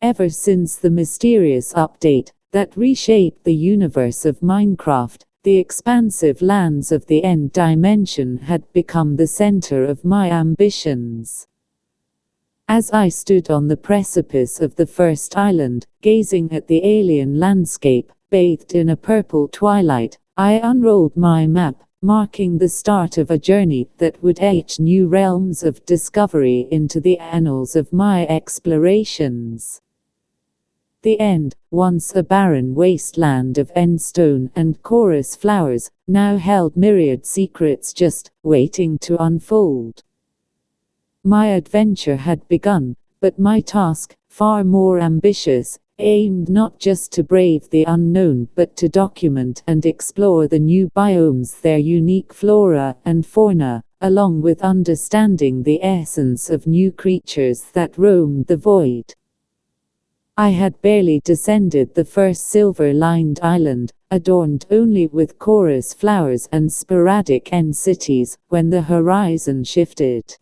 Ever since the mysterious update that reshaped the universe of Minecraft, the expansive lands of the End Dimension had become the center of my ambitions. As I stood on the precipice of the first island, gazing at the alien landscape, bathed in a purple twilight, I unrolled my map, marking the start of a journey that would etch new realms of discovery into the annals of my explorations. The End, once a barren wasteland of endstone and chorus flowers, now held myriad secrets just waiting to unfold. My adventure had begun, but my task, far more ambitious, aimed not just to brave the unknown but to document and explore the new biomes, their unique flora and fauna, along with understanding the essence of new creatures that roamed the void. I had barely descended the first silver-lined island, adorned only with chorus flowers and sporadic end cities, when the horizon shifted.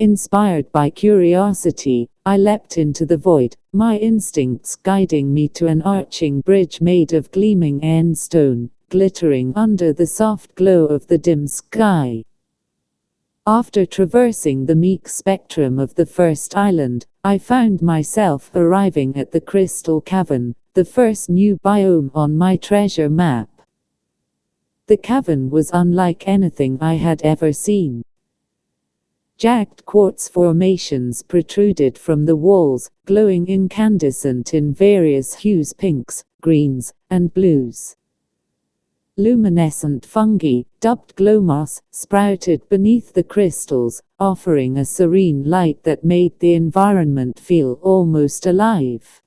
Inspired by curiosity, I leapt into the void, my instincts guiding me to an arching bridge made of gleaming endstone, glittering under the soft glow of the dim sky. After traversing the meek spectrum of the first island, I found myself arriving at the Crystal Cavern, the first new biome on my treasure map. The cavern was unlike anything I had ever seen. Jagged quartz formations protruded from the walls, glowing incandescent in various hues: pinks, greens, and blues. Luminescent fungi, dubbed glowmoss, sprouted beneath the crystals, offering a serene light that made the environment feel almost alive.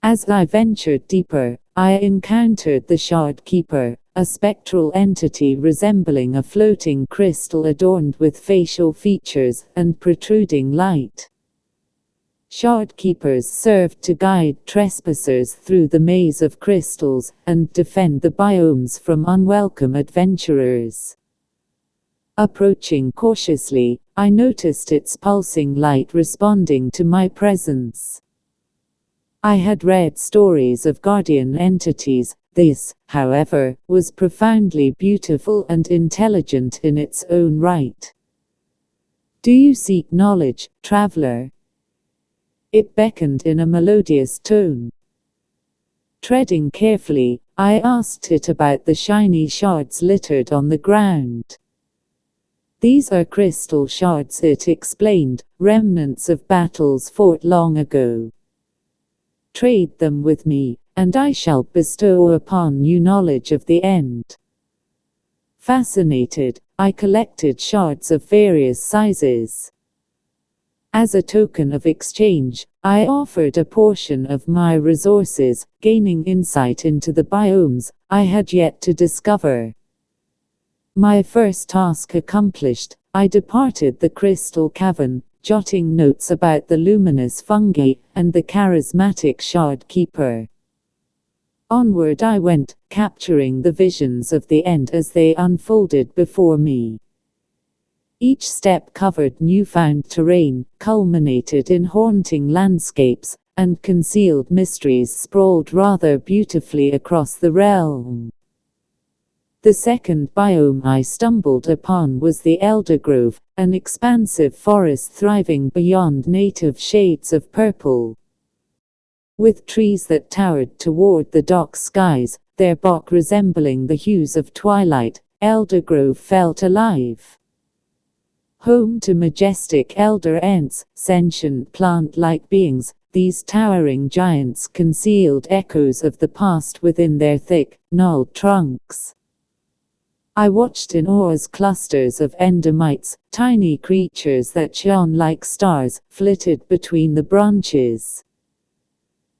As I ventured deeper, I encountered the Shard Keeper, a spectral entity resembling a floating crystal adorned with facial features and protruding light. Shard Keepers served to guide trespassers through the maze of crystals and defend the biomes from unwelcome adventurers. Approaching cautiously, I noticed its pulsing light responding to my presence. I had read stories of guardian entities. This, however, was profoundly beautiful and intelligent in its own right. "Do you seek knowledge, traveler?" It beckoned in a melodious tone. Treading carefully, I asked it about the shiny shards littered on the ground. "These are crystal shards," it explained, "remnants of battles fought long ago. Trade them with me, and I shall bestow upon you knowledge of the End." Fascinated, I collected shards of various sizes. As a token of exchange, I offered a portion of my resources, gaining insight into the biomes I had yet to discover. My first task accomplished, I departed the Crystal Cavern, jotting notes about the luminous fungi and the charismatic Shard Keeper. Onward I went, capturing the visions of the End as they unfolded before me. Each step covered newfound terrain, culminated in haunting landscapes, and concealed mysteries sprawled rather beautifully across the realm. The second biome I stumbled upon was the Elder Grove, an expansive forest thriving beyond native shades of purple. With trees that towered toward the dark skies, their bark resembling the hues of twilight, Elder Grove felt alive. Home to majestic elder ents, sentient plant-like beings, these towering giants concealed echoes of the past within their thick, gnarled trunks. I watched in awe as clusters of endermites, tiny creatures that shone like stars, flitted between the branches.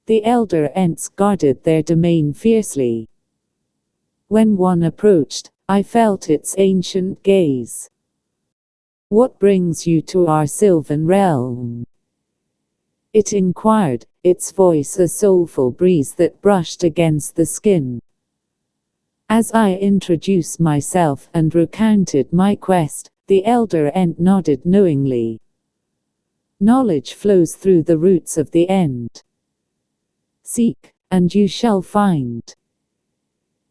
The elder ents guarded their domain fiercely. When one approached, I felt its ancient gaze. "What brings you to our sylvan realm?" it inquired, its voice a soulful breeze that brushed against the skin. As I introduced myself and recounted my quest, the elder ent nodded knowingly. Knowledge flows through the roots of the end. Seek, and you shall find.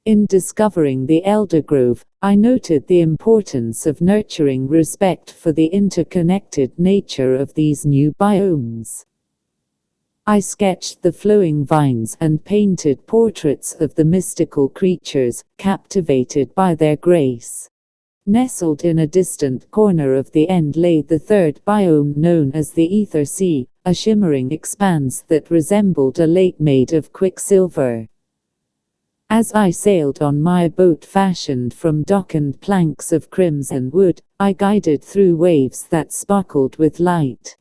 In discovering the Elder Grove, I noted the importance of nurturing respect for the interconnected nature of these new biomes. I sketched the flowing vines and painted portraits of the mystical creatures, captivated by their grace. Nestled in a distant corner of the end lay the third biome known as the Ether Sea, a shimmering expanse that resembled a lake made of quicksilver. As I sailed on my boat fashioned from dockened planks of crimson wood, I guided through waves that sparkled with light.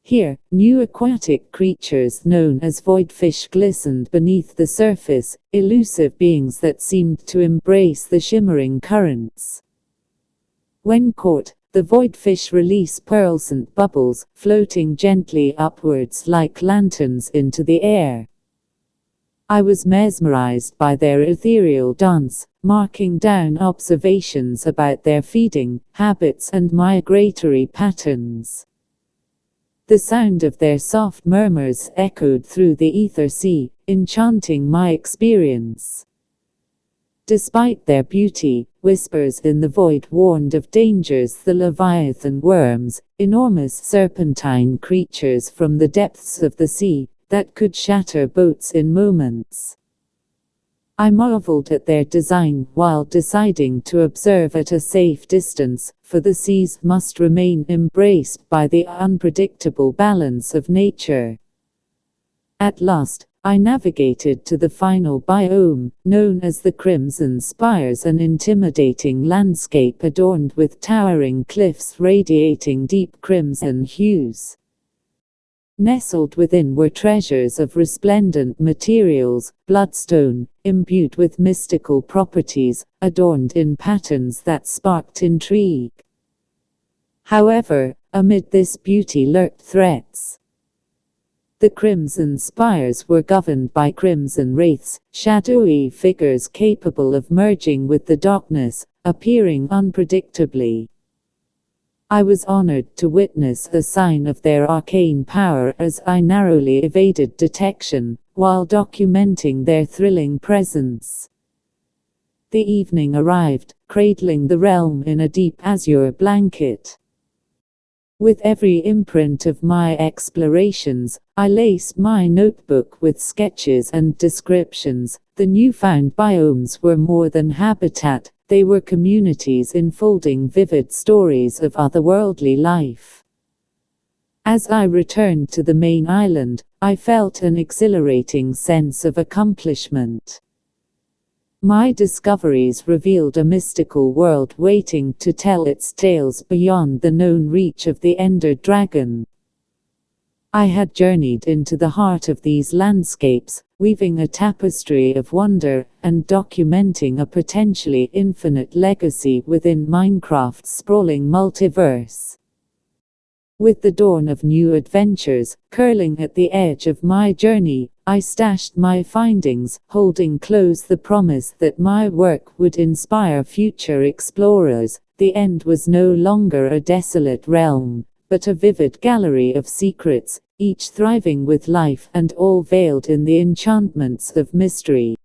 Here, new aquatic creatures known as voidfish glistened beneath the surface, elusive beings that seemed to embrace the shimmering currents. When caught, the voidfish release pearlescent bubbles, floating gently upwards like lanterns into the air. I was mesmerized by their ethereal dance, marking down observations about their feeding habits and migratory patterns. The sound of their soft murmurs echoed through the Ether Sea, enchanting my experience. Despite their beauty, whispers in the void warned of dangers: the leviathan worms, enormous serpentine creatures from the depths of the sea, that could shatter boats in moments. I marveled at their design while deciding to observe at a safe distance, for the seas must remain embraced by the unpredictable balance of nature. At last, I navigated to the final biome, known as the Crimson Spires, an intimidating landscape adorned with towering cliffs radiating deep crimson hues. Nestled within were treasures of resplendent materials, bloodstone, imbued with mystical properties, adorned in patterns that sparked intrigue. However, amid this beauty lurked threats. The Crimson Spires were governed by crimson wraiths, shadowy figures capable of merging with the darkness, appearing unpredictably. I was honored to witness a sign of their arcane power as I narrowly evaded detection, while documenting their thrilling presence. The evening arrived, cradling the realm in a deep azure blanket. With every imprint of my explorations, I laced my notebook with sketches and descriptions. The newfound biomes were more than habitat, they were communities unfolding vivid stories of otherworldly life. As I returned to the main island, I felt an exhilarating sense of accomplishment. My discoveries revealed a mystical world waiting to tell its tales beyond the known reach of the Ender Dragon. I had journeyed into the heart of these landscapes, weaving a tapestry of wonder, and documenting a potentially infinite legacy within Minecraft's sprawling multiverse. With the dawn of new adventures curling at the edge of my journey, I stashed my findings, holding close the promise that my work would inspire future explorers. The end was no longer a desolate realm, but a vivid gallery of secrets, each thriving with life and all veiled in the enchantments of mystery.